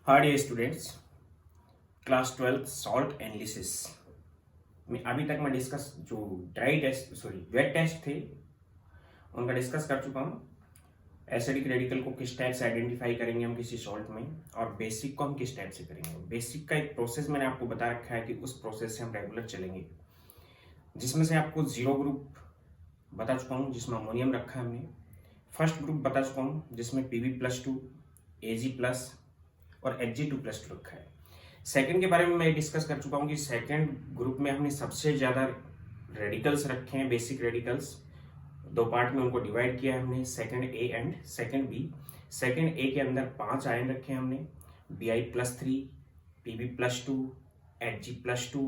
हाय dear students, class 12 salt analysis में अभी तक मैं डिस्कस जो वेट टेस्ट थे उनका डिस्कस कर चुका हूँ। एसिडिक रेडिकल को किस टाइप से आइडेंटिफाई करेंगे हम किसी सॉल्ट में, और बेसिक को हम किस टाइप से करेंगे। बेसिक का एक प्रोसेस मैंने आपको बता रखा है कि उस प्रोसेस से हम रेगुलर चलेंगे, जिसमें से आपको जीरो ग्रुप बता चुका हूँ जिसमें अमोनियम रखा है हमने। फर्स्ट ग्रुप बता चुका हूँ जिसमें Pb+2, Ag+ और Hg2+ रखा है। सेकंड के बारे में मैं डिस्कस कर चुका हूँ कि सेकंड ग्रुप में हमने सबसे ज़्यादा रेडिकल्स रखे हैं, बेसिक रेडिकल्स। दो पार्ट में उनको डिवाइड किया है हमने, second A and second B. Second A के अंदर 5 आयन रखे हैं हमने, Bi+3, Pb+2, Hg+2,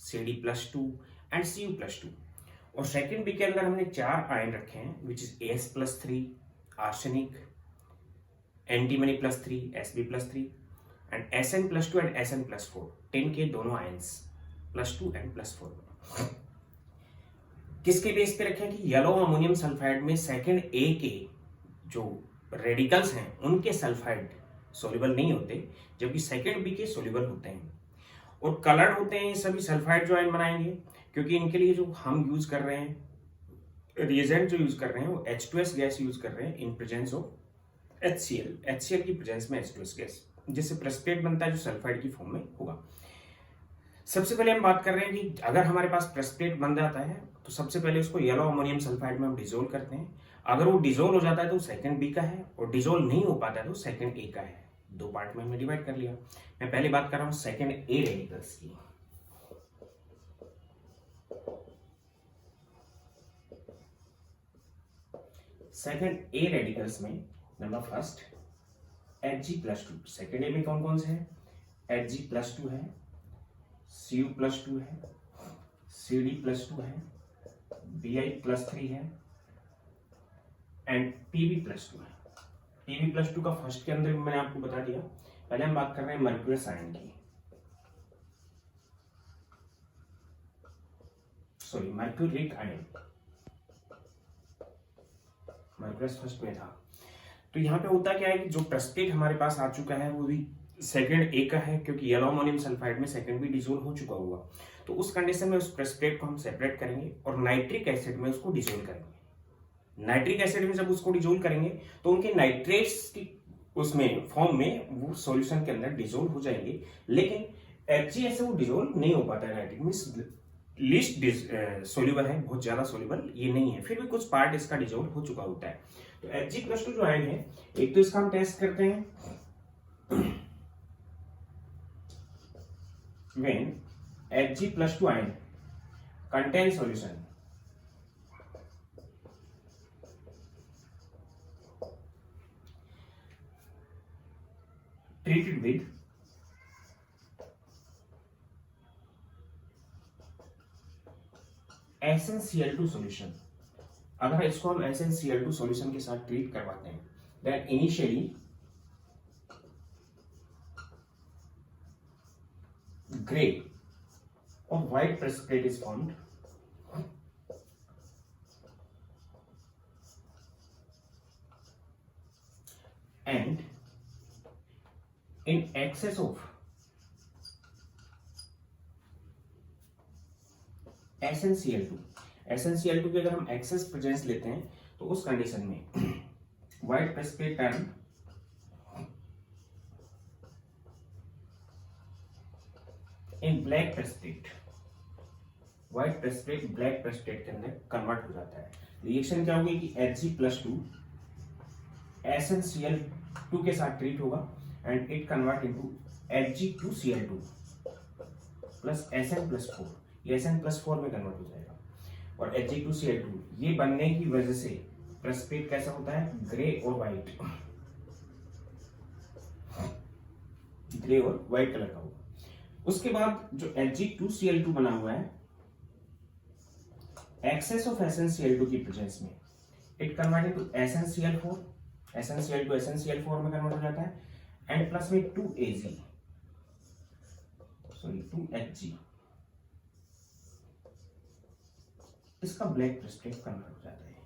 Cd+2 and Cu+2। और सेकंड बी के अंदर हमने 4 आयन रखे हैं which is As+3, arsenic, antimony, Sb+3 and Sn+2 and Sn+4, 10 के दोनों आयंस +2 एंड +4 किसके बेस पे रखे हैं कि येलो अमोनियम सल्फाइड में सेकंड ए के जो रेडिकल्स हैं उनके सल्फाइड सोल्यूबल नहीं होते, जबकि सेकंड बी के सोल्यूबल होते हैं और कलर्ड होते हैं। ये सभी सल्फाइड जो आयन बनाएंगे, क्योंकि इनके लिए जो हम यूज कर रहे हैं रिएजेंट जो यूज कर रहे हैं वो H2S गैस यूज कर रहे हैं इन प्रेजेंस ऑफ HCl की प्रेजेंस में H2S गैस, जिससे प्रेसिपिटेट बनता है जो सल्फाइड की फॉर्म में होगा। सबसे पहले हम बात कर रहे हैं कि अगर हमारे पास प्रेसिपिटेट बन जाता है तो सबसे पहले उसको येलो अमोनियम सल्फाइड में हम डिजोल्व करते हैं। अगर वो डिजोल्व हो जाता है तो सेकंड बी का है, और डिजोल्व नहीं हो पाता है तो सेकंड ए का है। दो पार्ट में हमने डिवाइड कर लिया। मैं पहले बात कर रहा हूं सेकंड ए रेडिकल्स की। सेकंड ए रेडिकल्स में नंबर फर्स्ट Hg+2। सेकंड ए में कौन कौन से हैं? Hg+2 है, Cu+2 है, Cd+2 है, Bi+3 है एंड Pb+2 है। Pb+2 का फर्स्ट के अंदर मैंने आपको बता दिया। पहले हम बात कर रहे हैं मर्क्यूरस आयन की, sorry mercuric ion. Mercurous first में था। तो यहाँ पे होता क्या है कि जो प्रेसिपिटेट हमारे पास आ चुका है वो भी सेकंड ए का है, क्योंकि येलो अमोनियम सल्फाइड में सेकंड भी डिसोल्व हो चुका होगा। तो उस कंडीशन में उस प्रेसिपिटेट को हम सेपरेट करेंगे और नाइट्रिक एसिड में उसको डिसोल्व करेंगे। नाइट्रिक एसिड में जब उसको डिसोल्व करेंगे तो उनके नाइट्रेट्स की उसमें फॉर्म में वो सॉल्यूशन के अंदर डिसोल्व हो जाएंगे, लेकिन HCl से वो डिसोल्व नहीं हो पाता है। नाइट्रिक मींस लीस्ट सोल्यूबल है, बहुत ज्यादा सोल्यूबल ये नहीं है, फिर भी कुछ पार्ट इसका डिसोल्व हो चुका होता है। तो Hg+2 जो आयन है, एक तो इसका हम टेस्ट करते हैं when Hg+2 ion contains solution treated with SnCl2 solution। अगर इसको हम SnCl2 सॉल्यूशन के साथ ट्रीट करवाते हैं, देन इनिशियली ग्रे और white precipitate is formed and in excess of SnCl2 की अगर हम एक्सेस प्रेजेंस लेते हैं तो उस कंडीशन में white precipitate turn in black precipitate. White precipitate black precipitate के अंदर कन्वर्ट हो जाता है। रिएक्शन क्या होगी कि Hg+2 SnCl2 के साथ ट्रीट होगा and it convert into Hg2Cl2 plus Sn+4। ये Sn+4 में कन्वर्ट हो जाएगा और Hg2Cl2 ये बनने की वजह से प्रेसिपिटेट कैसा होता है? ग्रे और व्हाइट, ग्रे और व्हाइट कलर का होगा। उसके बाद जो Hg2Cl2 बना हुआ है, एक्सेस ऑफ SnCl2 की प्रेजेंस में it convert into SnCl4, SnCl2 SnCl4 में कन्वर्ट हो जाता है एंड प्लस में 2Ag, सॉरी 2Hg, इसका ब्लैक प्रेसिपिटेट कन्वर्ट हो जाता है।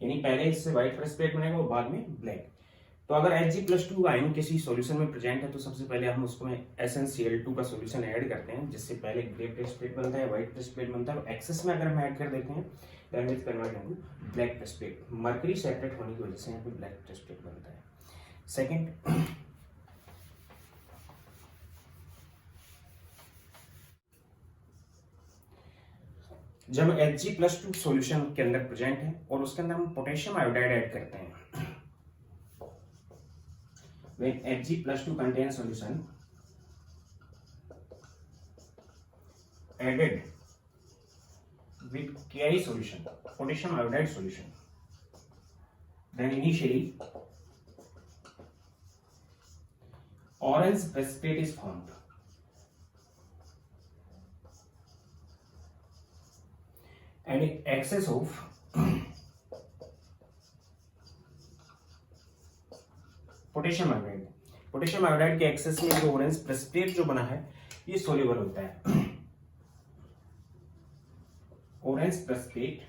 यानी पहले इससे व्हाइट प्रेसिपिटेट बनेगा और बाद में ब्लैक। तो अगर Hg+2 आयन किसी सॉल्यूशन में प्रेजेंट है तो सबसे पहले हम उसमें SnCl2 का सॉल्यूशन ऐड करते हैं, जिससे पहले ग्रे प्रेसिपिटेट बनता है, व्हाइट प्रेसिपिटेट बनता है, और एक्सेस में अगर हम ऐड कर देते हैं then it convert into black precipitate. Mercury separate होने की वजह से यहाँ पे ब्लैक प्रेसिपिटेट बनता है। सेकेंड, जब Hg+2 सॉल्यूशन के अंदर प्रेजेंट है और उसके अंदर हम पोटेशियम आयोडाइड ऐड करते हैं, when Hg+2 contains solution added with Ki solution, potassium iodide solution, then initially orange precipitate is formed. And in excess of potassium iodide, potassium iodide के एक्सेस में जो ऑरेंज प्रेसिपिटेट जो बना है ये soluble होता है। Orange precipitate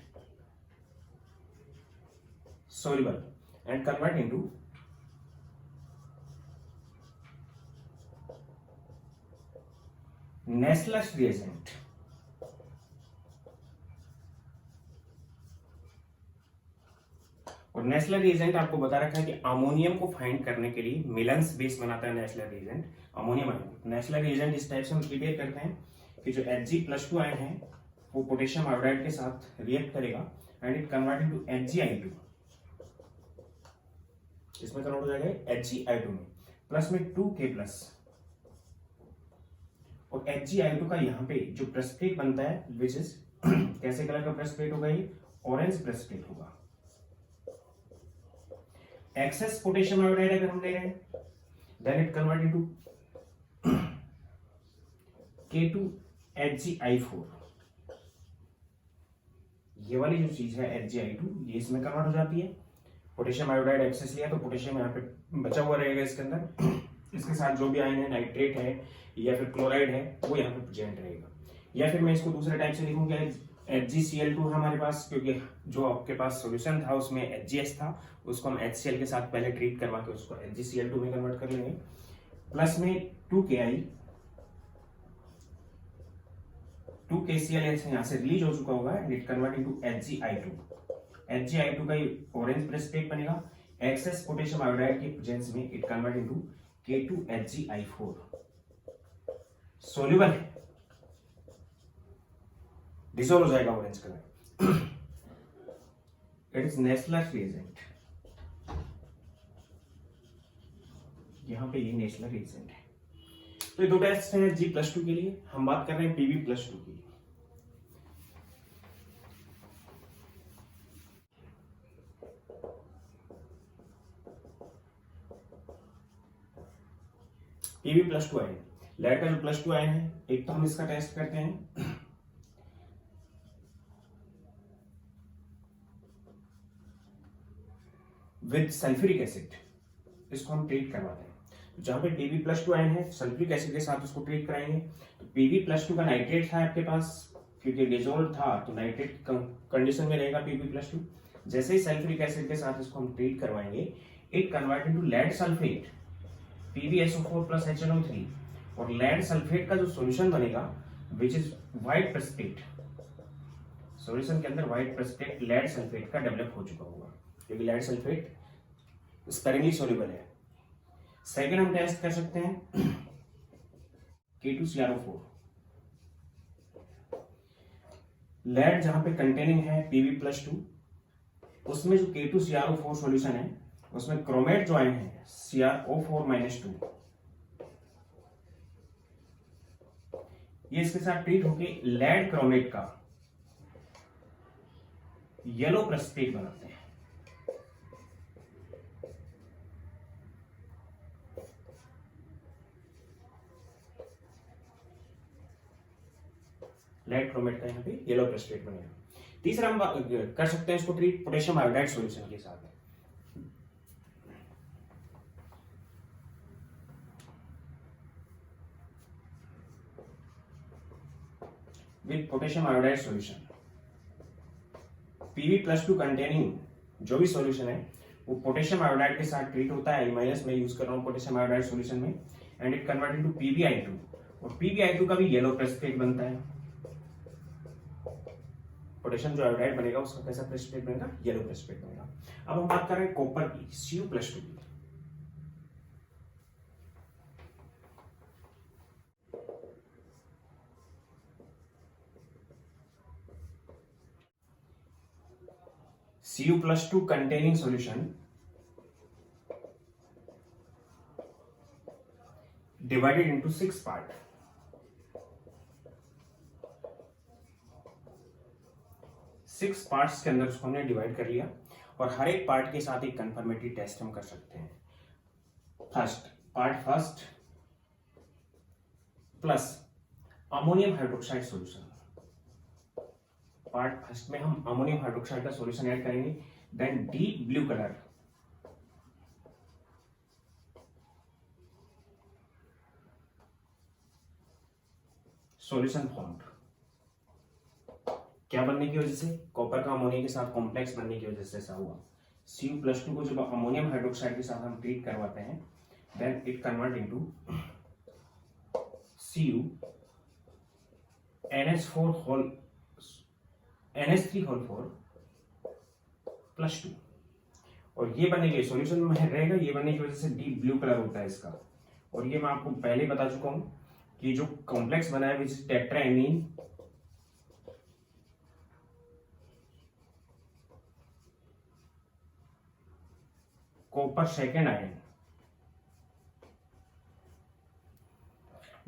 soluble and convert into Nessler's reagent. और नेस्लर रिएजेंट आपको बता रखा है कि अमोनियम को फाइंड करने के लिए मिलन्स बेस बनाता है Nessler reagent, ammonium ion. Nessler reagent इस टाइप से हम प्रिपेयर करते हैं कि जो Hg+2 आयन है वो पोटेशियम आयोडाइड के साथ रिएक्ट करेगा and it convert into Hgi2, इसमें कन्वर्ट हो जाएगा Hgi2 में, प्लस में 2K+, और Hgi2 का यहाँ पे जो प्रेसिपिटेट बनता है विच इज कैसे कलर का प्रेसिपिटेट होगा, ये ऑरेंज प्रेसिपिटेट होगा। एक्सेस पोटेशियम आयोडाइड अगर हम ले रहे हैं then it convert into K2Hgi4, ये वाली जो चीज है Hgi2 ये इसमें कन्वर्ट हो जाती है। पोटेशियम आयोडाइड एक्सेस लिया तो पोटेशियम यहाँ पे बचा हुआ रहेगा इसके अंदर, इसके साथ जो भी आयन है, नाइट्रेट है या फिर क्लोराइड है, वो यहाँ पे प्रेजेंट रहेगा। या फिर मैं इसको दूसरे टाइप से लिखूंगा HgCl2 हमारे पास, क्योंकि जो आपके पास सॉल्यूशन था उसमें HgS था, उसको हम HCl के साथ पहले ट्रीट करवा के उसको HgCl2 में कन्वर्ट कर लेंगे, प्लस में 2KCl यहाँ से रिलीज हो चुका होगा and it convert into Hgi2। Hgi2 का ये ऑरेंज प्रेसिपिटेट बनेगा, एक्सेस पोटेशियम आयोडाइड के प्रेजेंस में it convert into K2Hgi4, soluble है, डिसॉल्व हो जाएगा orange colour. It is Nessler reagent, यहां पे ये नेस्लर रिएजेंट है। तो ये दो टेस्ट हैं G+2 के लिए। हम बात कर रहे हैं Pb+2 की। Pb+2 आयन, लेड का जो +2 आयन है, एक तो हम इसका टेस्ट करते हैं विद सल्फ्यूरिक एसिड, इसको हम ट्रीट करवाते हैं। तो जहां पे Pb+2 आयन है सल्फ्यूरिक एसिड के साथ उसको ट्रीट कराएंगे। तो Pb+2 का नाइट्रेट था आपके पास, क्योंकि डिसॉल्व था तो नाइट्रेट कंडीशन में रहेगा Pb+2। जैसे ही सल्फ्यूरिक एसिड के साथ इसको हम ट्रीट करवाएंगे it convert into lead sulphate PbSO4 + HNO3, और लेड सल्फेट का जो सॉल्यूशन बनेगा which is white precipitate, solution के अंदर व्हाइट प्रेसिपिटेट लेड सल्फेट का डेवलप हो चुका होगा, क्योंकि लेड सल्फेट स्पेरिंगली सोल्यूबल है। सेकेंड हम टेस्ट कर सकते हैं K2CrO4, लेड जहां पे कंटेनिंग है Pb+2, उसमें जो K2CrO4 सॉल्यूशन है उसमें क्रोमेट जो आयन है CrO4-2, ये इसके साथ ट्रीट होके लेड क्रोमेट का येलो प्रेसिपिटेट बनाते हैं। लेड क्रोमेट का यहाँ पे येलो प्रेसिपिटेट बनेगा। तीसरा हम कर सकते हैं इसको ट्रीट पोटेशियम आयोडाइड सॉल्यूशन के साथ। With potassium iodide solution, Pb+2 containing जो भी सॉल्यूशन है वो पोटेशियम आयोडाइड के साथ ट्रीट होता है, माइनस में यूज कर रहा हूँ पोटेशियम आयोडाइड सॉल्यूशन में, and it convert into PbI2, और PbI2 का भी येलो प्रेसिपिटेट बनता है। पोटेशियम जो आयोडाइड बनेगा उसका कैसा प्रेसिपिटेट बनेगा? येलो प्रेसिपिटेट बनेगा। अब हम बात कर रहे हैं कॉपर की, Cu+2 की। Cu+2 containing solution divided into 6 part. 6 parts के अंदर उसको हमने डिवाइड कर लिया, और हर एक पार्ट के साथ एक कंफर्मेटरी टेस्ट हम कर सकते हैं। Part first plus ammonium hydroxide solution. Part first में हम अमोनियम हाइड्रोक्साइड का सॉल्यूशन ऐड करेंगे, then deep blue colour solution formed. क्या बनने की वजह से? कॉपर का अमोनिया के साथ कॉम्प्लेक्स बनने की वजह से ऐसा हुआ। Cu+2 को जब अमोनियम हाइड्रोक्साइड के साथ हम ट्रीट करवाते हैं, then it convert into NH3+2, और ये बनेगा सॉल्यूशन में रहेगा, ये बनने की वजह से डीप ब्लू कलर होता है इसका। और ये मैं आपको पहले बता चुका हूं कि जो कॉम्प्लेक्स बना है which is tetraammine copper second ion,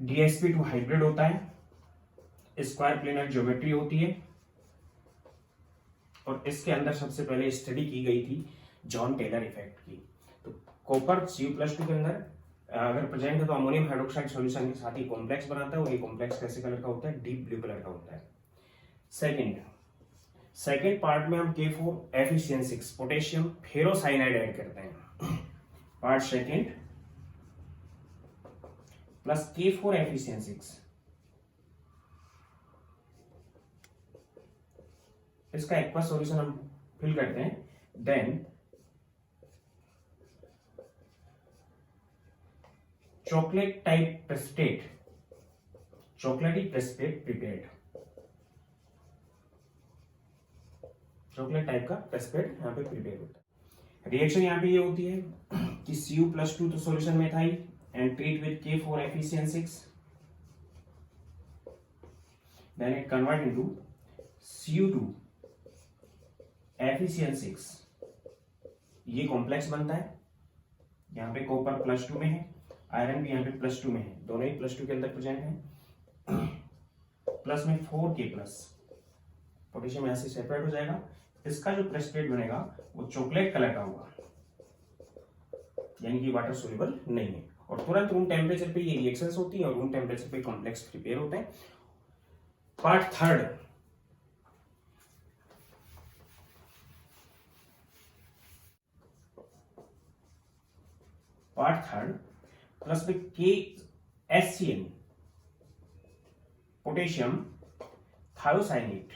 DsP2 hybrid होता है, स्क्वायर प्लेनर ज्योमेट्री होती है, और इसके अंदर सबसे पहले स्टडी की गई थी जॉन टेलर इफेक्ट की। तो कॉपर Cu+2 के अंदर अगर प्रेजेंट है तो अमोनियम हाइड्रोक्साइड सॉल्यूशन के साथ ही कॉम्प्लेक्स बनाता है, और ये कॉम्प्लेक्स कैसे कलर का होता है? डीप ब्लू कलर का होता है। सेकेंड पार्ट में हम K4Fe6 पोटेशियम फेरोसाइनाइड ऐड करते हैं। पार्ट सेकेंड प्लस K4Fe6, इसका एक्वा सॉल्यूशन हम फिल करते हैं, देन चॉकलेट टाइप प्रेसिपिटेट, चॉकलेटी प्रेसिपिटेट प्रिपेयर्ड, चॉकलेट टाइप का प्रेसिपिटेट यहाँ पे प्रिपेयर होता है। रिएक्शन यहाँ पे ये होती है कि Cu+2 तो सॉल्यूशन में था ही, and treat with K4Fe6, then it convert into Cu2Fe6, ये कॉम्प्लेक्स बनता है। यहाँ पे कॉपर +2 में है, आयरन भी यहाँ पे +2 में है, दोनों ही +2 के अंदर प्रेजेंट है। प्लस में 4K+, पोटेशियम यहाँ से सेपरेट हो जाएगा। इसका जो प्रेसिपिटेट बनेगा वो चॉकलेट कलर का होगा, यानी कि वाटर सोल्यूबल नहीं है, और तुरंत रूम टेम्परेचर पे ये रिएक्शंस होती है और रूम टेम्परेचर पे कॉम्प्लेक्स प्रिपेयर होते हैं। पार्ट थर्ड प्लस में KHCN पोटेशियम थायोसाइनेट,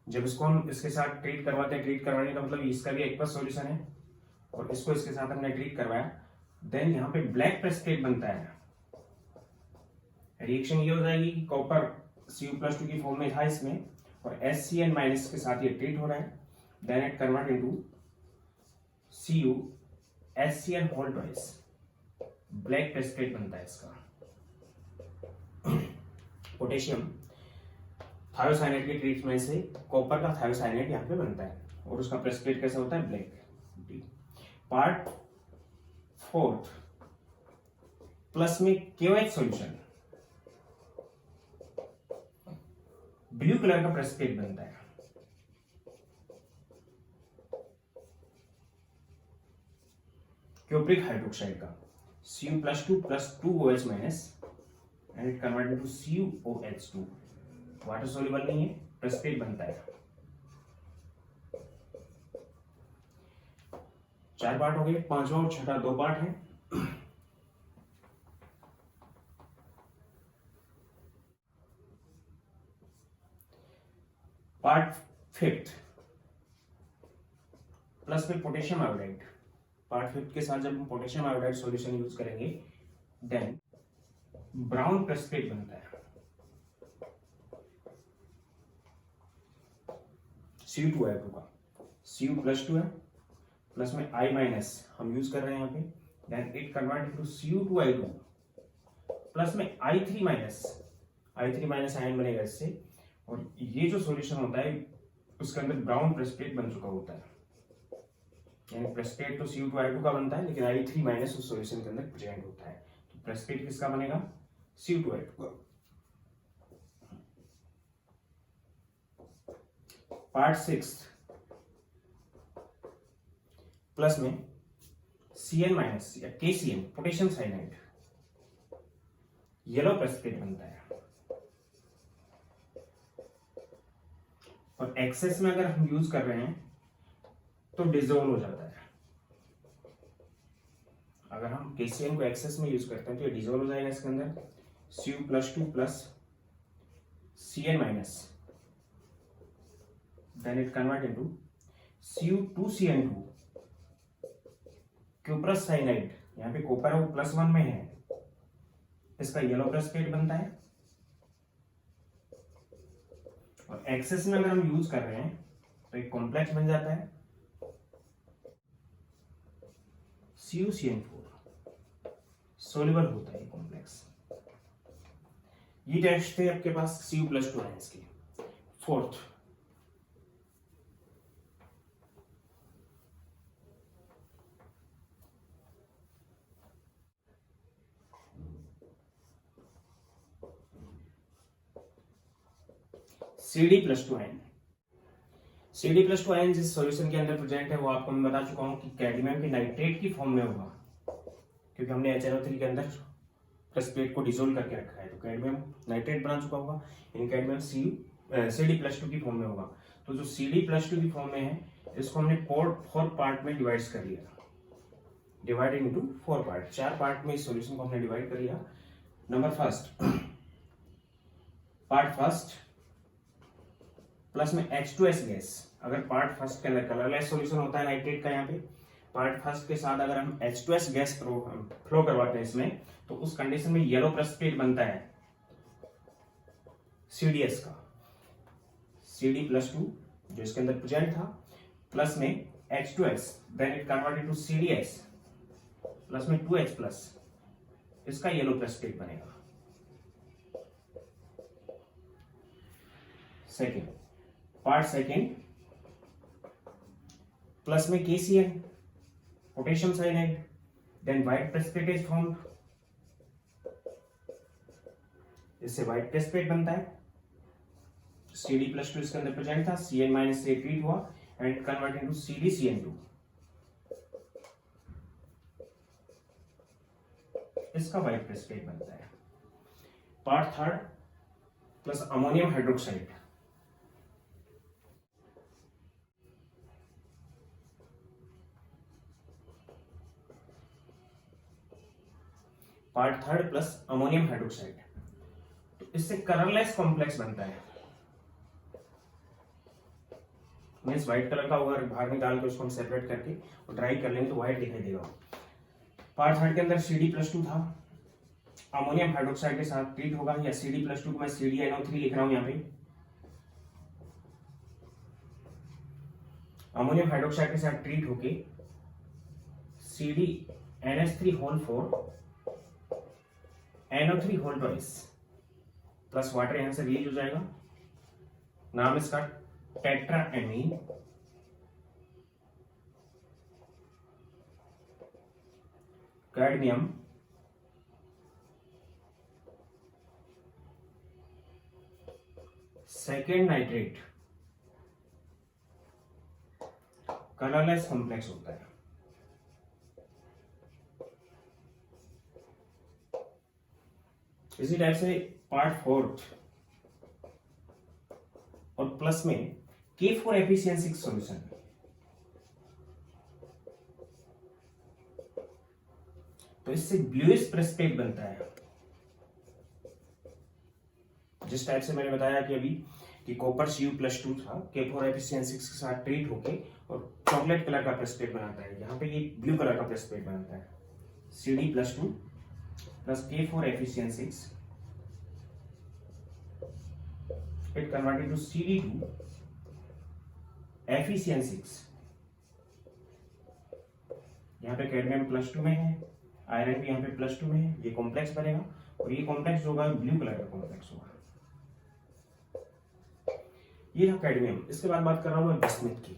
जब इसको हम इसके साथ ट्रीट करवाते हैं, ट्रीट करवाने का मतलब इसका भी एक्वस सॉल्यूशन है, और इसको इसके साथ हमने ट्रीट करवाया, देन यहाँ पे ब्लैक प्रेसिपिटेट बनता है। रिएक्शन ये हो जाएगी कि कॉपर Cu+2 की फॉर्म में था इसमें, और HCN- के साथ ये ट्रीट हो रहा है, then it convert into CuHCN whole twice, black precipitate बनता है इसका। पोटेशियम थायोसाइनेट के ट्रीटमेंट से कॉपर का थायोसाइनेट यहाँ पे बनता है, और उसका प्रेसिपिटेट कैसा होता है? ब्लैक। पार्ट फोर्थ प्लस में KOH सॉल्यूशन, ब्लू कलर का प्रेसिपिटेट बनता है। क्यूप्रिक हाइड्रोक्साइड का Cu+2+2OH- and it convert into CuOH2, water soluble नहीं है, प्रेसिपिटेट बनता है। 4 पार्ट हो गए, 5वां और 6वां 2 पार्ट है। पार्ट फिफ्थ प्लस में पोटेशियम आयोडाइड, पार्ट 5 के साथ जब हम पोटेशियम आयोडाइड सॉल्यूशन यूज करेंगे देन ब्राउन प्रेसिपिटेट बनता है Cu2 का, Cu+2 है, प्लस में I- हम यूज कर रहे हैं यहाँ पे, then it convert into Cu2I2 plus में I3- आयन बनेगा इससे, और ये जो सॉल्यूशन होता है उसके अंदर ब्राउन प्रेसिपिटेट बन चुका होता है, यानी प्रेसिपिटेट तो Cu2I2 का बनता है लेकिन I3- उस सॉल्यूशन के अंदर प्रेजेंट होता है, तो प्रेसिपिटेट किसका बनेगा? Cu2I2 का। पार्ट 6 प्लस में Cn- या KCl potassium cyanide, yellow precipitate बनता है, और एक्सेस में अगर हम यूज कर रहे हैं तो डिजोल्व हो जाता है। अगर हम KCl को एक्सेस में यूज करते हैं तो ये डिजोल्व हो जाएगा इसके अंदर, Cu+2 plus Cn- then it convert into Cu2Cn2 cuprous cyanide, यहाँ पे कॉपर है वो +1 में है, इसका येलो प्रेसिपिटेट बनता है, और एक्सेस में अगर हम यूज कर रहे हैं तो एक कॉम्प्लेक्स बन जाता है CuCN4, सोल्यूबल होता है ये कॉम्प्लेक्स। ये टेस्ट थे आपके पास Cu+2 आयंस के। Fourth, Cd+2 ion. Cd+2 ion जिस सॉल्यूशन के अंदर प्रेजेंट है वो आपको मैं बता चुका हूं कि कैडमियम के नाइट्रेट की फॉर्म में होगा, क्योंकि हमने HNO3 के अंदर प्रेसिपिटेट को डिसोल्व करके रखा है, तो कैडमियम नाइट्रेट बना चुका होगा, इन कैडमियम Cd+2 की फॉर्म में होगा। तो जो Cd+2 की फॉर्म में है इसको हमने 4 पार्ट में डिवाइड कर लिया, डिवाइडेड इनटू 4 पार्ट, 4 पार्ट में इस सॉल्यूशन को हमने डिवाइड कर लिया। Number first, part first plus में H2S गैस, अगर पार्ट फर्स्ट के अंदर कलरलेस सॉल्यूशन होता है नाइट्रेट का, यहाँ पे पार्ट फर्स्ट के साथ अगर हम H2S गैस फ्लो करवाते हैं इसमें, तो उस कंडीशन में येलो प्रेसिपिटेट बनता है CDS का, Cd+2 जो इसके अंदर प्रेजेंट था, प्लस में H2S, then it convert into CDS plus में 2H+, इसका येलो प्रेसिपिटेट बनेगा। सेकेंड, पार्ट सेकेंड प्लस में KCl potassium cyanide, then white precipitate is formed, इससे व्हाइट प्रेसिपिटेट बनता है, Cd+2 इसके अंदर प्रेजेंट था, Cn- से ट्रीट हुआ एंड कन्वर्ट इनटू CdCN2, इसका व्हाइट प्रेसिपिटेट बनता है। Part third plus ammonium hydroxide, part third plus ammonium hydroxide, तो इससे कलरलेस कॉम्प्लेक्स बनता है, मीन्स व्हाइट कलर का अगर बाहर निकाल के उसको हम सेपरेट करके और ड्राई कर लेंगे तो व्हाइट दिखाई देगा। पार्ट थर्ड के अंदर Cd+2 था, अमोनियम हाइड्रोक्साइड के साथ ट्रीट होगा, या Cd+2 को मैं CdNO3 लिख रहा हूं यहाँ पे, अमोनियम हाइड्रोक्साइड के साथ ट्रीट होके CdNH3 NO3 प्लस वाटर यहां से रिलीज हो जाएगा, नाम इसका tetraammine, cadmium second nitrate, colourless complex होता है। इसी टाइप से पार्ट फोर्थ और प्लस में K4 एफिशिएंसी सॉल्यूशन, तो इससे ब्लूइश प्रेसिपिटेट बनता है, जिस टाइप से मैंने बताया कि अभी कि कॉपर Cu+2 था, K4FeCN6 के साथ ट्रीट होके और चॉकलेट कलर का प्रेसिपिटेट बनाता है। यहाँ पे ये ब्लू कलर का प्रेसिपिटेट बनाता है, CD+2 plus K4FeCN6 it converted to CD2 FeCN6। यहाँ पे कैडमियम +2 में है, आयरन भी यहाँ पे +2 में है, ये कॉम्प्लेक्स बनेगा और ये कॉम्प्लेक्स जो होगा ब्लू कलर का कॉम्प्लेक्स होगा। ये था कैडमियम। इसके बाद बात कर रहा हूं मैं बिस्मिथ की।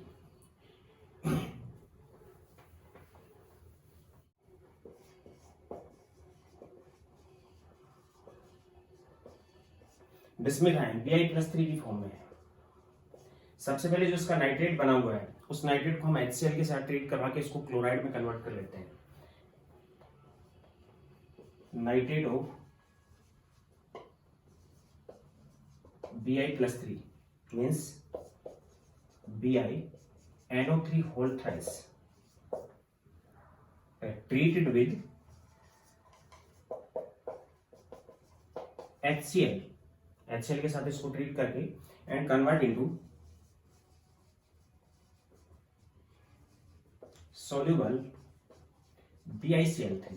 बिस्मिथ आयन Bi+3 की फॉर्म में है। सबसे पहले जो इसका नाइट्रेट बना हुआ है उस नाइट्रेट को हम HCl के साथ ट्रीट करवा के इसको क्लोराइड में कन्वर्ट कर लेते हैं। Nitrate of Bi+3 means BiNO3 whole thrice treated with HCl के साथ इसको ट्रीट करके and convert into soluble BiCl3।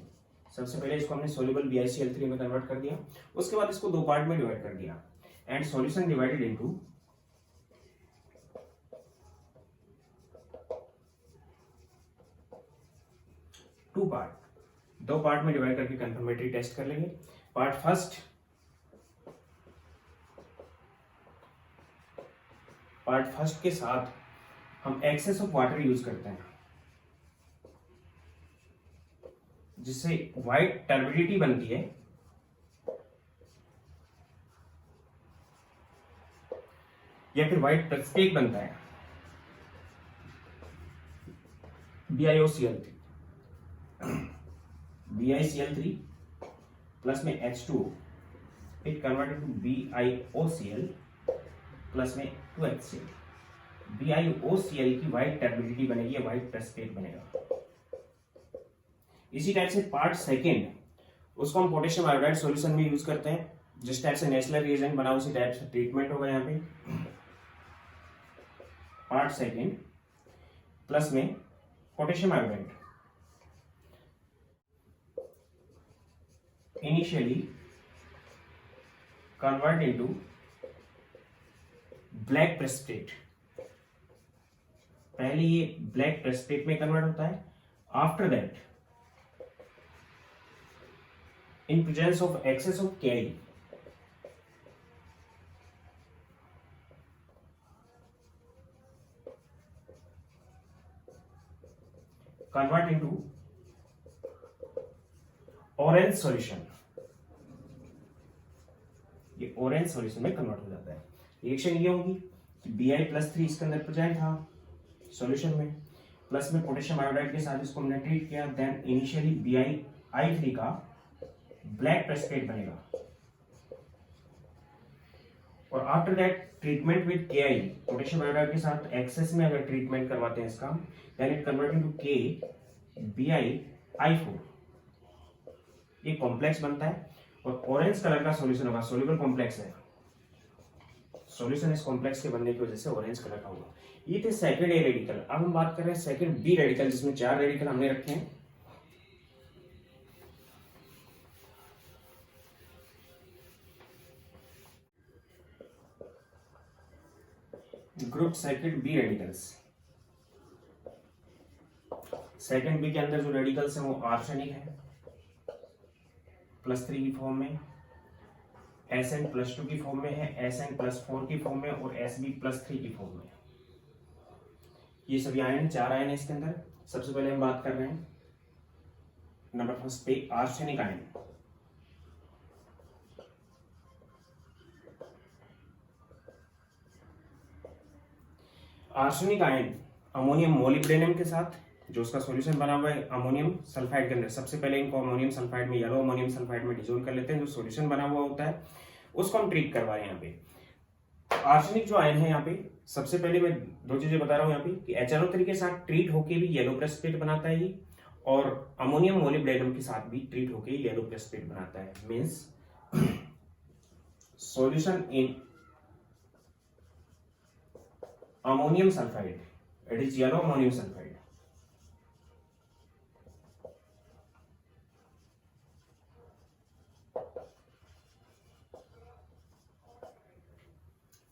सबसे पहले इसको हमने सोल्यूबल BiCl3 में कन्वर्ट कर दिया, उसके बाद इसको दो पार्ट में डिवाइड कर दिया and solution divided into two part. दो पार्ट में डिवाइड करके कंफर्मेटरी टेस्ट कर लेंगे। पार्ट फर्स्ट के साथ हम एक्सेस ऑफ वाटर यूज करते हैं, जिससे व्हाइट टर्बिडिटी बनती है या फिर व्हाइट प्रेसिपिटेट बनता है BiCl3 प्लस में H2O it converted to BiOCl plus में 2HCl। BiOCl की व्हाइट टर्बिडिटी बनेगी या व्हाइट प्रेसिपिटेट बनेगा। इसी टाइप से पार्ट सेकेंड उसको हम पोटेशियम आयोडाइड सॉल्यूशन में यूज करते हैं। जिस टाइप से नेशनल रिएजेंट बना उसी टाइप से ट्रीटमेंट होगा यहाँ पे। पार्ट सेकेंड प्लस में potassium iodide initially convert into black precipitate. पहले ये ब्लैक प्रेसिपिटेट में कन्वर्ट होता है, after that in presence of excess of Ki convert into orange solution। ये ऑरेंज सॉल्यूशन में कन्वर्ट हो जाता है। रिएक्शन ये होगी कि Bi+3 इसके अंदर प्रेजेंट था सॉल्यूशन में, प्लस में पोटेशियम आयोडाइड के साथ इसको हमने ट्रीट किया, देन इनिशियली BiI3 का ब्लैक प्रेसिपिटेट बनेगा और after that treatment with Ki potassium iodide के साथ एक्सेस में अगर ट्रीटमेंट करवाते हैं इसका, then it convert into KBiI4। ये कॉम्प्लेक्स बनता है और ऑरेंज कलर का सॉल्यूशन होगा, सोल्यूबल कॉम्प्लेक्स है। सॉल्यूशन इस कॉम्प्लेक्स के बनने की वजह से ऑरेंज कलर का होगा। ये थे सेकंड ए रेडिकल। अब हम बात कर रहे हैं सेकंड बी रेडिकल, जिसमें 4 रेडिकल हमने रखे हैं। Group second B radicals. Second B के अंदर जो रेडिकल्स हैं वो आर्सेनिक है +3 की फॉर्म में, Sn+2 की फॉर्म में है, Sn+4 की फॉर्म में और Sb+3 की फॉर्म में। ये सभी आयन 4 आयन है इसके अंदर। सबसे पहले हम बात कर रहे हैं नंबर फर्स्ट पे arsenic ion. Arsenic ion ammonium molybdenum के साथ जो उसका सॉल्यूशन बना हुआ है अमोनियम सल्फाइड के अंदर, सबसे पहले इनको अमोनियम सल्फाइड में, येलो अमोनियम सल्फाइड में डिसोल्व कर लेते हैं। जो सॉल्यूशन बना हुआ होता है उसको हम ट्रीट करवा रहे हैं यहाँ पे। आर्सेनिक जो आयन है यहाँ पे, सबसे पहले मैं 2 चीजें बता रहा हूँ यहाँ पे कि HNO3 के साथ ट्रीट होके भी येलो प्रेसिपिटेट बनाता है ये, और अमोनियम मोलिब्डेनम के साथ भी ट्रीट होके येलो प्रेसिपिटेट बनाता है। Means solution in ammonium sulphide, it is yellow ammonium sulphide.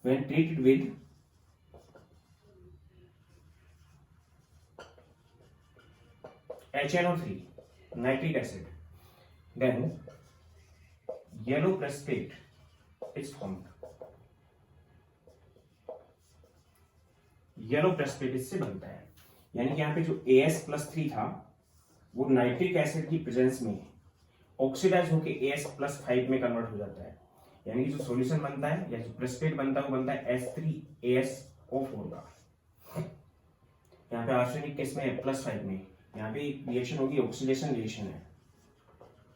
When treated with HNO3, nitric acid, then yellow precipitate is formed. Yellow precipitate इससे बनता है, यानी कि यहाँ पे जो As+3 था वो नाइट्रिक एसिड की प्रेजेंस में ऑक्सीडाइज होकर As+5 में कन्वर्ट हो जाता है, यानी कि जो सॉल्यूशन बनता है या जो प्रेसिपिटेट बनता है वो बनता है H3AsO4 का. यहाँ पे आर्सेनिक किस में +5 में, यहाँ पे रिएक्शन होगी ऑक्सीडेशन रिएक्शन है,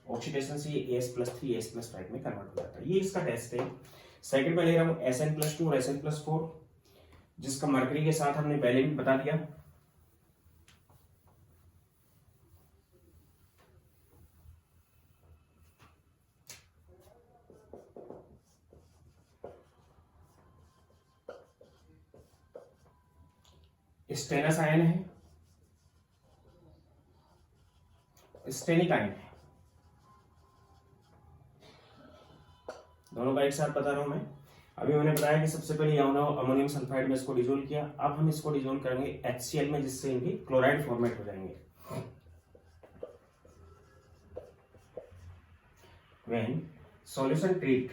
ऑक्सीडेशन से ये As+3 As+5 में कन्वर्ट हो जाता है. ये इसका टेस्ट है. सेकंड में ले रहा हूँ Sn+2 और Sn+4, जिसका मरकरी के साथ हमने पहले भी बता दिया. स्टेनस आयन है, स्टेनिक आयन है, दोनों का एक साथ बता रहा हूं मैं. अभी मैंने बताया कि सबसे पहले अमोनियम सल्फाइड में इसको डिसोल्व किया. अब हम इसको डिसोल्व करेंगे HCl में, जिससे इनके क्लोराइड फॉर्मेट हो जाएंगे. When solution treat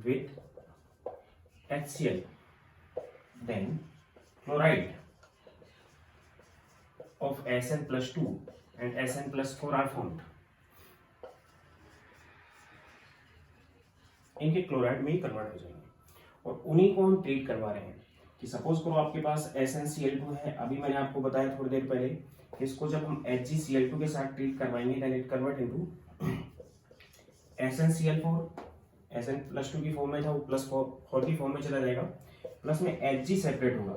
with HCl, then chloride of Sn+2 and Sn+4 are formed. इनके क्लोराइड में ही कन्वर्ट हो जाएंगे और उन्हीं को हम ट्रीट करवा रहे हैं. कि सपोज करो आपके पास SnCl2 है. अभी मैंने आपको बताया थोड़ी देर पहले कि इसको जब हम HgCl2 के साथ ट्रीट करवाएंगे then it convert into SnCl4. Sn+2 की फॉर्म में था, वो +4 की फॉर्म में चला जाएगा, प्लस में Hg सेपरेट होगा.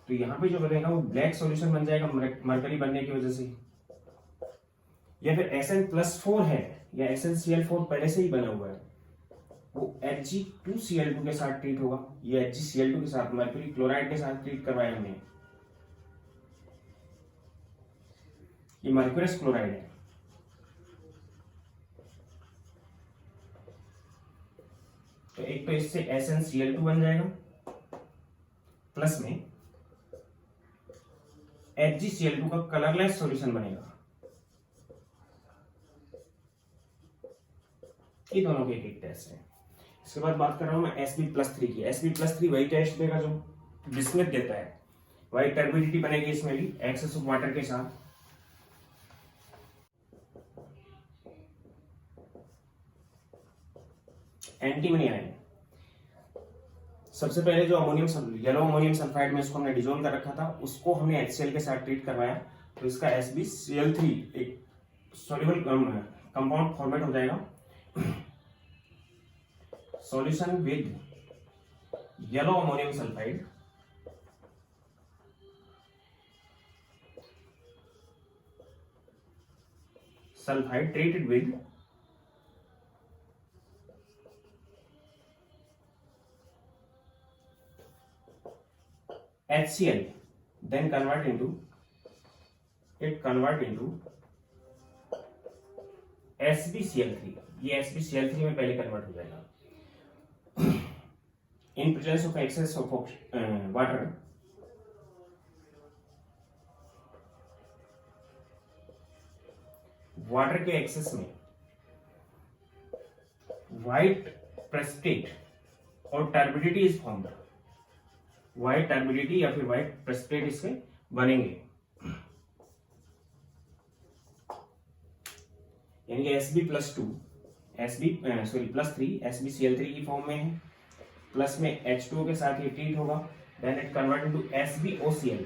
तो यहाँ पे जो बनेगा वो ब्लैक सॉल्यूशन बन जाएगा मरकरी बनने की वजह से. या फिर Sn+4 है या SnCl4 पहले से ही बना हुआ है, वो Hg2Cl2 के साथ ट्रीट होगा. ये HgCl2 के साथ मर्क्यूरी क्लोराइड के साथ ट्रीट करवाया हमने. ये मर्क्यूरस क्लोराइड है. तो एक तो इससे SnCl2 बन जाएगा, प्लस में HgCl2 का कलरलेस सॉल्यूशन बनेगा. ये दोनों के एक एक टेस्ट है. इसके बाद बात कर रहा हूं मैं Sb+3 की. Sb+3 वही टेस्ट देगा जो बिस्मथ देता है. वही टर्बिडिटी बनेगी इसमें भी एक्सेस ऑफ वाटर के साथ. Antimony ion. सबसे पहले जो येलो अमोनियम सल्फाइड में इसको हमने डिसॉल्व कर रखा था, उसको हमने HCl के साथ ट्रीट करवाया. तो इसका SbCl3 एक सॉल्युबल कंपाउंड फॉर्मेट हो जाएगा. Solution with yellow ammonium sulphide treated with HCl, then convert into SbCl3. ये SbCl3 में पहले कन्वर्ट हो जाएगा. In presence of excess of water, water के एक्सेस में व्हाइट प्रेसिपिटेट और turbidity is formed. White turbidity या फिर व्हाइट प्रेसिपिटेट इससे बनेंगे. यानी कि +3 SbCl3 की फॉर्म में है, प्लस में H2O के साथ ये ट्रीट होगा. Then it convert into SbOCl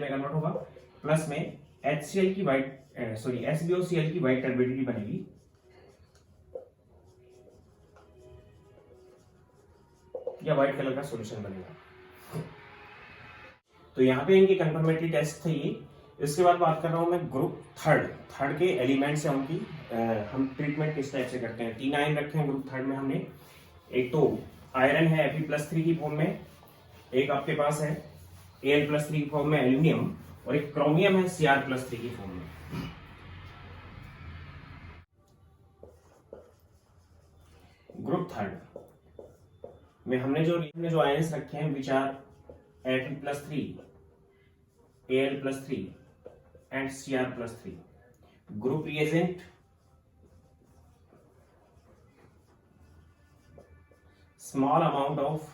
में कन्वर्ट होगा, प्लस में SbOCl की व्हाइट टर्बिडिटी बनेगी. या व्हाइट कलर का सॉल्यूशन बनेगा. तो यहाँ पे इनके कंफर्मेटरी टेस्ट थे ये. इसके बाद बात कर रहा हूं मैं ग्रुप थर्ड के एलिमेंट्स है उनकी हम ट्रीटमेंट किस टाइप से करते हैं। 3 आयन रखे हैं ग्रुप थर्ड में हमने। एक तो आयरन है Fe+3 की फॉर्म में, एक आपके पास है Al+3 की फॉर्म में एल्यूमिनियम, और एक क्रोमियम है Cr+3 की फॉर्म में। ग्रुप थर्ड में हमने जो आयन्स रखे हैं which are Fe+3, Al+3 and Cr+3। Group reagent small amount of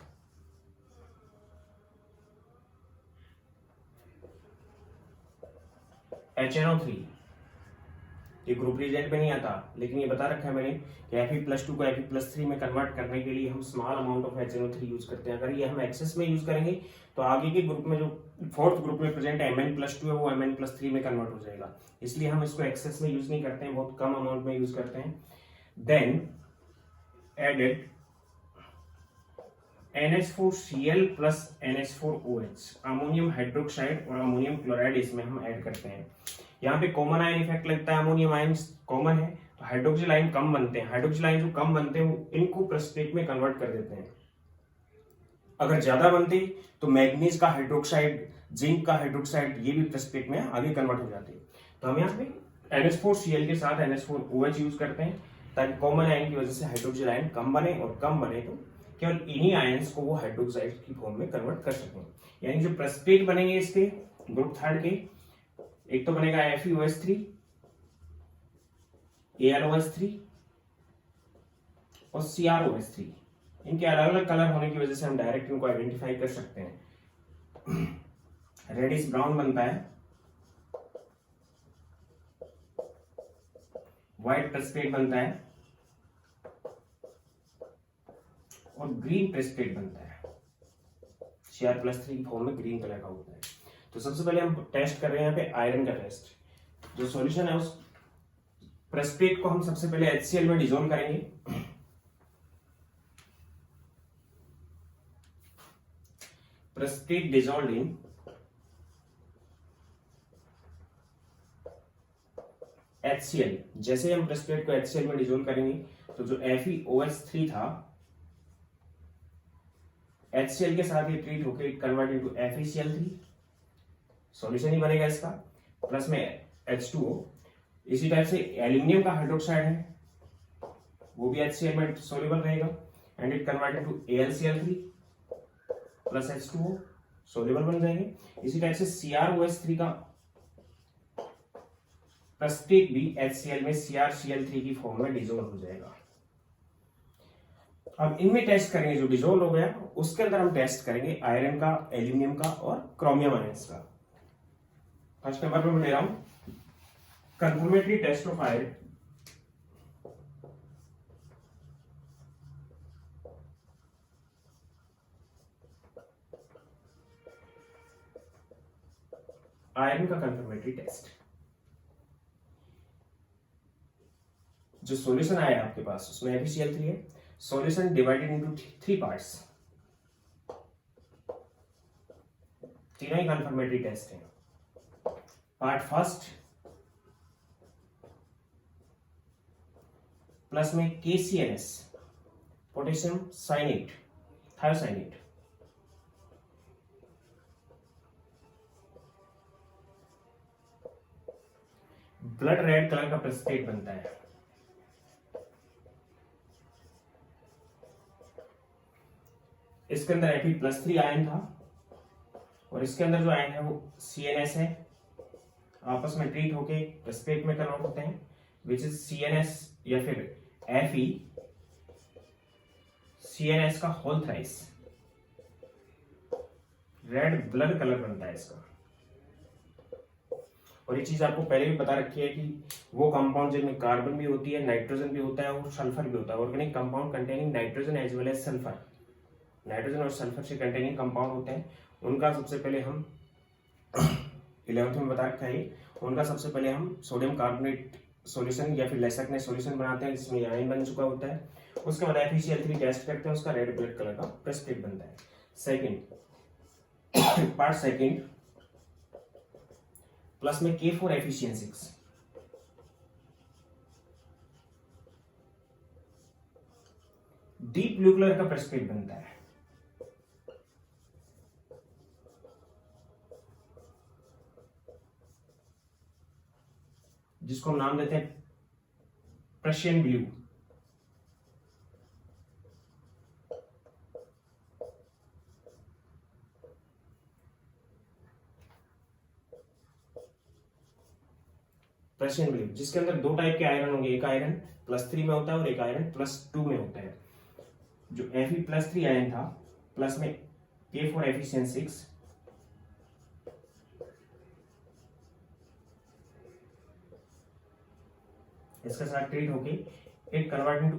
HNO3। ये ग्रुप रिएजेंट में नहीं आता, लेकिन ये बता रखा है मैंने कि Fe+2 को Fe+3 में कन्वर्ट करने के लिए हम small amount of HNO3 use करते हैं। अगर ये हम एक्सेस में यूज करेंगे तो आगे के ग्रुप में जो फोर्थ ग्रुप में प्रेजेंट Mn+2 है वो Mn+3 में कन्वर्ट हो जाएगा, इसलिए हम इसको एक्सेस में यूज नहीं करते हैं, बहुत कम अमाउंट में यूज करते हैं। Then added NH4Cl plus NH4OH, ammonium hydroxide और अमोनियम क्लोराइड इसमें हम ऐड करते हैं। यहाँ पे कॉमन आयन इफेक्ट लगता है, अमोनियम आयन कॉमन है तो हाइड्रोक्सिल आयन कम बनते हैं। हाइड्रोक्सिल आयन जो कम बनते हैं इनको प्रेसिपिटेट में कन्वर्ट कर देते हैं। अगर ज्यादा बनते तो मैग्नीज का हाइड्रोक्साइड, जिंक का हाइड्रोक्साइड, ये भी प्रेसिपिटेट में आगे कन्वर्ट हो जाते हैं। तो हम यहाँ पे NH4Cl के साथ NH4OH यूज करते हैं ताकि कॉमन आयन की वजह से हाइड्रोक्सिल आयन कम बने, और कम बने तो केवल इन्हीं आयंस को वो हाइड्रोक्साइड की फॉर्म में कन्वर्ट कर सकें। यानी जो प्रेसिपिटेट बनेंगे इसके ग्रुप थर्ड के, एक तो बनेगा FeOH3, AlOH3 और CrOH3। इनके अलग अलग कलर होने की वजह से हम डायरेक्ट इनको आइडेंटिफाई कर सकते हैं। रेडिश ब्राउन बनता है, व्हाइट प्रेसिपिटेट बनता है और ग्रीन प्रेसिपिटेट बनता है। Cr+3 की फॉर्म में ग्रीन कलर का होता है। तो सबसे पहले हम टेस्ट कर रहे हैं यहाँ पे आयरन का टेस्ट। जो सॉल्यूशन है उस प्रेसिपिटेट को हम सबसे पहले HCl में डिसॉल्व करेंगे। प्रेसिपिटेट डिसॉल्व्ड इन HCl। जैसे हम प्रेसिपिटेट को HCl में डिसॉल्व करेंगे तो जो FeOH3 था HCl के साथ ये ट्रीट होकर कन्वर्ट इनटू FeCl3, सॉल्यूशन ही बनेगा इसका, प्लस में H2O। इसी टाइप से एल्यूमिनियम का हाइड्रोक्साइड है वो भी HCl में सोल्यूबल रहेगा and it convert into AlCl3 plus H2O, soluble बन जाएंगे। इसी टाइप से CrOH3 का प्रेसिपिटेट भी HCl में CrCl3 की फॉर्म में डिसॉल्व हो जाएगा। अब इनमें टेस्ट करेंगे जो डिसॉल्व हो गया, उसके अंदर हम टेस्ट करेंगे आयरन का, एल्यूमिनियम का और क्रोमियम आयंस का। फर्स्ट नंबर पर मैं ले रहा हूं confirmatory test of iron. Iron का कंफर्मेटरी टेस्ट, जो सॉल्यूशन आया आपके पास उसमें FeCl3 है। सॉल्यूशन डिवाइडेड इनटू 3 पार्ट्स, तीनों ही कंफर्मेटरी टेस्ट है। पार्ट फर्स्ट प्लस में KCNS, potassium cyanate, thiocyanate, blood red colour का प्रेसिपिटेट बनता है। इसके अंदर Fe+3 आयन था और इसके अंदर जो आयन है वो CNS है, आपस में ट्रीट होके प्रेसिपिटेट में कन्वर्ट होते हैं, विच इज CNS या फिर FeCNS का whole thrice. Red blood colour बनता है इसका। और ये चीज आपको पहले भी बता रखी है कि वो कंपाउंड जिनमें कार्बन भी होती है, नाइट्रोजन भी होता है और सल्फर भी होता है। Organic compound containing nitrogen as well as sulphur, nitrogen और सल्फर से कंटेनिंग कंपाउंड होते हैं। उनका सबसे पहले हम 11th में बता रखा है, उनका सबसे पहले हम सोडियम कार्बोनेट सॉल्यूशन या फिर लेसक ने सॉल्यूशन बनाते हैं जिसमें आयन बन चुका होता है। उसके बाद FeCl3 टेस्ट करते हैं, उसका रेड ब्लड कलर का प्रेसिपिटेट बनता है। सेकंड पार्ट सेकंड प्लस में K4 FeCN6, deep blue colour का प्रेसिपिटेट बनता है, जिसको हम नाम देते हैं प्रशियन ब्लू। प्रशियन ब्लू जिसके अंदर दो टाइप के आयरन होंगे, एक आयरन +3 में होता है और एक आयरन +2 में होता है। जो Fe+3 आयरन था, प्लस में K4Fe6, इसके साथ ट्रीट होके it convert into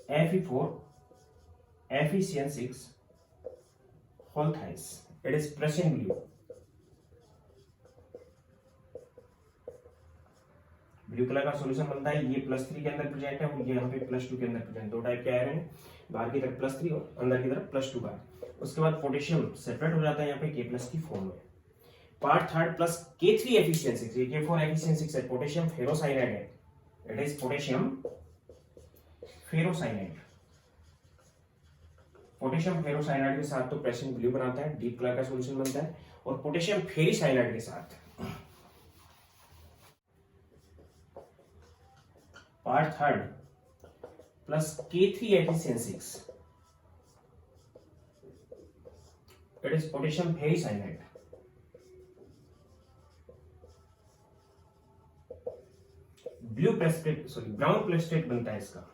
Fe4Fe6 whole thrice, it is Prussian blue. Blue colour का सॉल्यूशन बनता है, ये +3 के अंदर प्रेजेंट है और ये यहाँ पे +2 के अंदर प्रेजेंट, दो टाइप के आयरन है, बाहर की तरफ +3 और अंदर की तरफ +2 का। उसके बाद पोटेशियम सेपरेट हो जाता है यहाँ पे K+ की फॉर्म में। पार्ट थर्ड प्लस K3Fe6, ये K4Fe6 है, पोटेशियम फेरोसाइनाइड है, it is potassium ferrocyanide. Potassium ferrocyanide के साथ तो प्रशियन ब्लू बनाता है, डीप कलर का सॉल्यूशन बनता है, और पोटेशियम फेरिसाइनाइड के साथ part third plus K3Fe6, it is potassium ferricyanide. Blue precipitate brown precipitate बनता है, इसका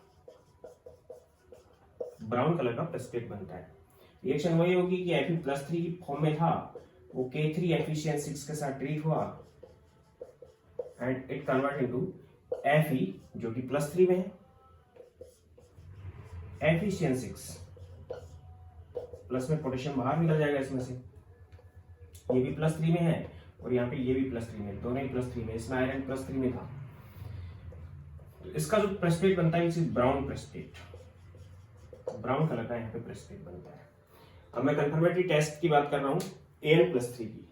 ब्राउन कलर का प्रेसिपिटेट बनता है। रिएक्शन वही होगी कि Fe+3 की फॉर्म में था, वो K3Fe6 के साथ ट्रीट हुआ and it convert into Fe जो कि +3 में है, Fe6 प्लस में पोटेशियम बाहर निकल जाएगा इसमें से, ये भी +3 में है और यहाँ पे ये भी +3 में, दोनों ही +3 में, इसमें आयरन +3 में था। तो इसका जो प्रेसिपिटेट बनता है इसे ब्राउन प्रेसिपिटेट, ब्राउन कलर का यहाँ पे प्रेसिपिटेट बनता है। अब मैं कंफर्मेटरी टेस्ट की बात कर रहा हूं Al+3 की।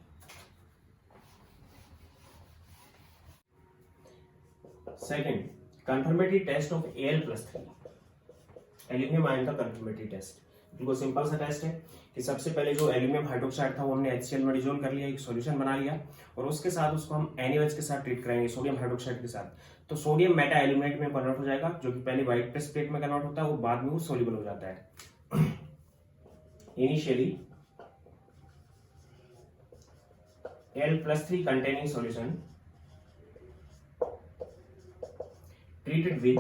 Second, confirmatory test of Al+3, aluminium ion का कंफर्मेटरी टेस्ट। बिल्कुल सिंपल सा टेस्ट है कि सबसे पहले जो एल्यूमिनियम हाइड्रोक्साइड था वो हमने HCl में डिसॉल्व कर लिया, एक सॉल्यूशन बना लिया, और उसके साथ उसको हम NaOH के साथ ट्रीट करेंगे, सोडियम हाइड्रोक्साइड के साथ। तो सोडियम मेटा एल्यूमिनेट में कन्वर्ट हो जाएगा, जो कि पहले व्हाइट प्रेसिपिटेट में कन्वर्ट होता है, वो बाद में वो सोल्यूबल हो जाता है। Initially Al+3 containing solution treated with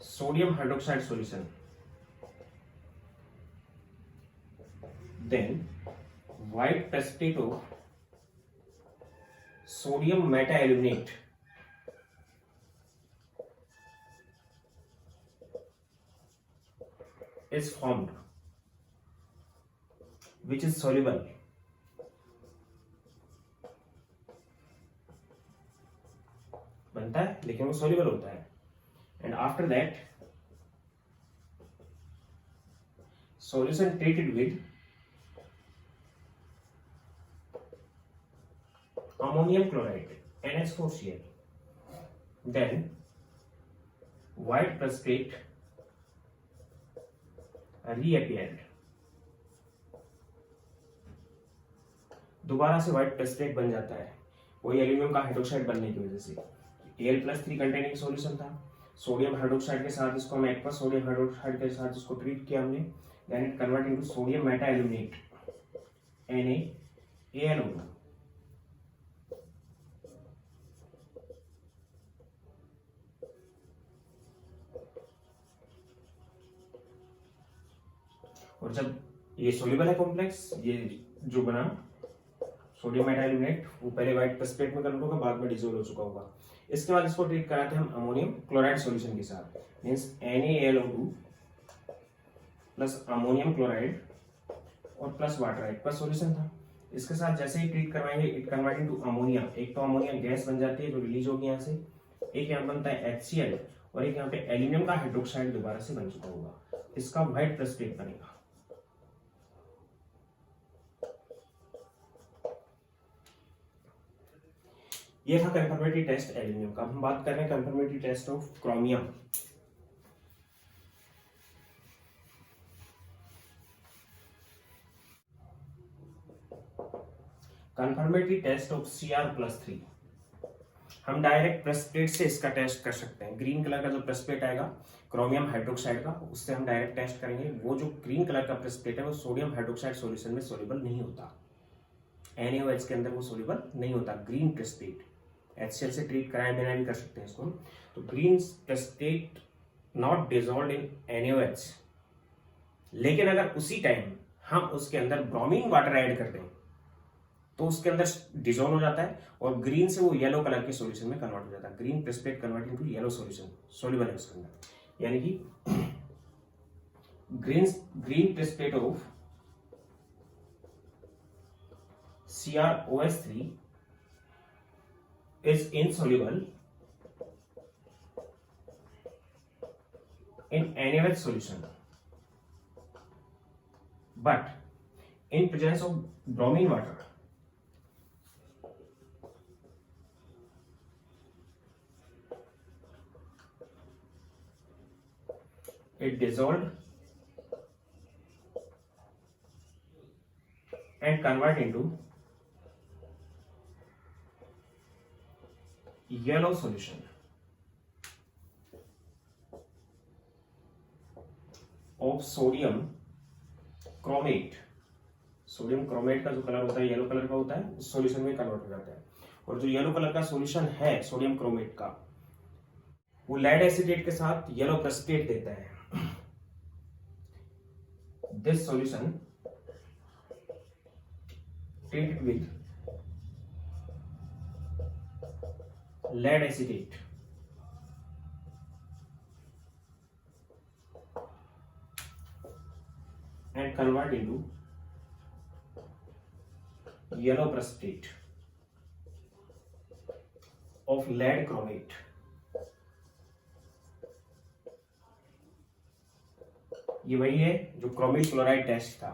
sodium hydroxide solution, then white precipitate of sodium meta-aluminate is formed, which is soluble बनता है, लेकिन वो soluble होता है। And after that solution treated with ammonium chloride NH4Cl, then white precipitate reappeared, दोबारा से white precipitate बन जाता है, वही एल्यूमिनियम का हाइड्रोक्साइड बनने की वजह से। Al+3 कंटेनिंग सॉल्यूशन था, सोडियम हाइड्रोक्साइड के साथ इसको हम एक्वा सोडियम हाइड्रोक्साइड के साथ इसको ट्रीट किया हमने, then it convert into sodium meta aluminate NaAlO2, और जब ये सोल्यूबल है कॉम्प्लेक्स, ये जो बना सोडियम मेटा एल्यूमिनेट वो पहले व्हाइट प्रेसिपिटेट में कन्वर्ट होगा, बाद में डिसॉल्व हो चुका होगा। इसके बाद इसको ट्रीट कराते हैं हम अमोनियम क्लोराइड सॉल्यूशन के साथ, means NaAlO2 plus ammonium chloride और प्लस वाटर, एक्वा सॉल्यूशन था। इसके साथ जैसे ही ट्रीट करवाएंगे इट कन्वर्ट इनटू अमोनिया, एक तो अमोनिया गैस बन जाती है जो रिलीज होगी यहाँ से, एक यहाँ बनता है HCl और एक यहाँ पे एल्यूमिनियम का हाइड्रोक्साइड दोबारा से बन चुका होगा, इसका व्हाइट प्रेसिपिटेट बनेगा। ये था कंफर्मेटरी टेस्ट एल्यूमिनियम का। हम बात कर रहे हैं confirmatory test of chromium. Confirmatory test of Cr+3। हम डायरेक्ट प्रेस प्लेट से इसका टेस्ट कर सकते हैं। ग्रीन कलर का जो प्रेस प्लेट आएगा क्रोमियम हाइड्रोक्साइड का, उससे हम डायरेक्ट टेस्ट करेंगे। वो जो ग्रीन कलर का प्रेस प्लेट है वो सोडियम हाइड्रोक्साइड सॉल्यूशन में सोल्यूबल नहीं होता, NaOH के अंदर वो सोल्यूबल नहीं होता। ग्रीन प्रेस प्लेट HCl से ट्रीट कराए बिना भी कर सकते हैं इसको। तो green press plate not dissolve in NaOH। लेकिन अगर उसी टाइम हम उसके अंदर ब्रोमीन वाटर ऐड कर दें तो उसके अंदर डिजोल्व हो जाता है और ग्रीन से वो येलो कलर के सॉल्यूशन में कन्वर्ट हो जाता है। Green press plate convert into yellow solution, soluble है उसके अंदर। यानी कि green press plate of CrOH3 is insoluble in NaOH solution, but in presence of bromine water it dissolved and convert into yellow solution of sodium chromate। Sodium chromate का जो colour होता है yellow colour का होता है, उस solution में convert हो जाता है। और जो येलो कलर का सॉल्यूशन है सोडियम क्रोमेट का, वो लेड एसिडेट के साथ येलो प्रेसिपिटेट देता है। This solution treated with lead acetate and convert into yellow precipitate of lead chromate। ये वही है जो क्रोमिल क्लोराइड टेस्ट था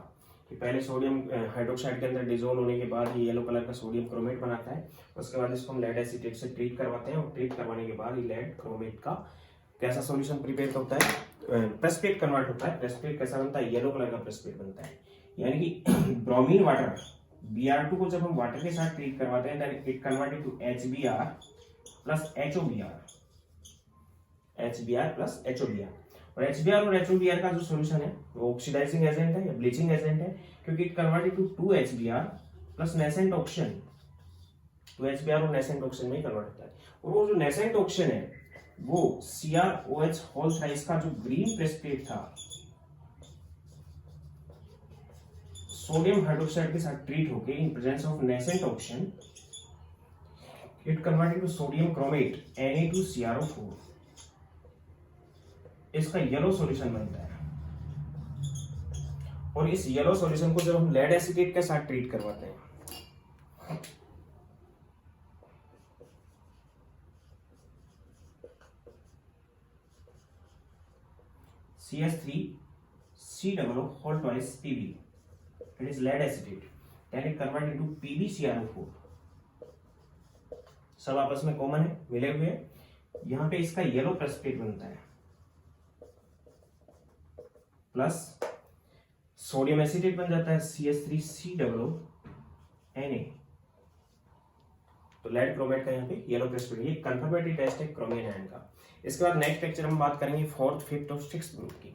कि पहले सोडियम हाइड्रोक्साइड के अंदर डिजोल्व होने के बाद ये येलो कलर का सोडियम क्रोमेट बनाता है। उसके बाद इसको हम लेड एसिटेट से ट्रीट करवाते हैं और ट्रीट करवाने के बाद ये लेड क्रोमेट का कैसा सॉल्यूशन प्रिपेयर होता है, प्रेसिपिटेट कन्वर्ट होता है। प्रेसिपिटेट कैसा बनता है, येलो कलर का प्रेसिपिटेट बनता है। यानी कि ब्रोमीन वाटर Br2 को जब हम वाटर के साथ ट्रीट करवाते हैं then it convert into HBr plus HOBr, HBr plus HOBr। और HBr और HOBr का जो सॉल्यूशन है वो ऑक्सीडाइजिंग एजेंट है या ब्लीचिंग एजेंट है, क्योंकि it convert into 2HBr plus nascent oxygen. 2HBr और नेसेंट ऑक्सीजन में कन्वर्ट होता है। और वो जो नेसेंट ऑक्सीजन है वो CrOH होल थ्राइस का जो ग्रीन प्रेसिपिटेट था सोडियम हाइड्रोक्साइड के साथ ट्रीट होके in presence of nascent oxygen it convert into sodium chromate Na2CrO4। इसका येलो सॉल्यूशन बनता है। और इस येलो सॉल्यूशन को जब हम लेड एसिटेट के साथ ट्रीट करवाते हैं CH3COO whole twice Pb, it is lead acetate, then it convert into PbCrO4। सब आपस में कॉमन है, मिले हुए हैं। यहां पे इसका येलो प्रेसिपिटेट बनता है प्लस सोडियम एसिटेट बन जाता है CH3COO Na। तो लेड क्रोमेट का यहाँ पे येलो प्रेसिपिटेट। ये कंफर्मेटरी टेस्ट है क्रोमियम आयन का। इसके बाद नेक्स्ट लेक्चर हम बात करेंगे 4th, 5th और 6th ग्रुप की।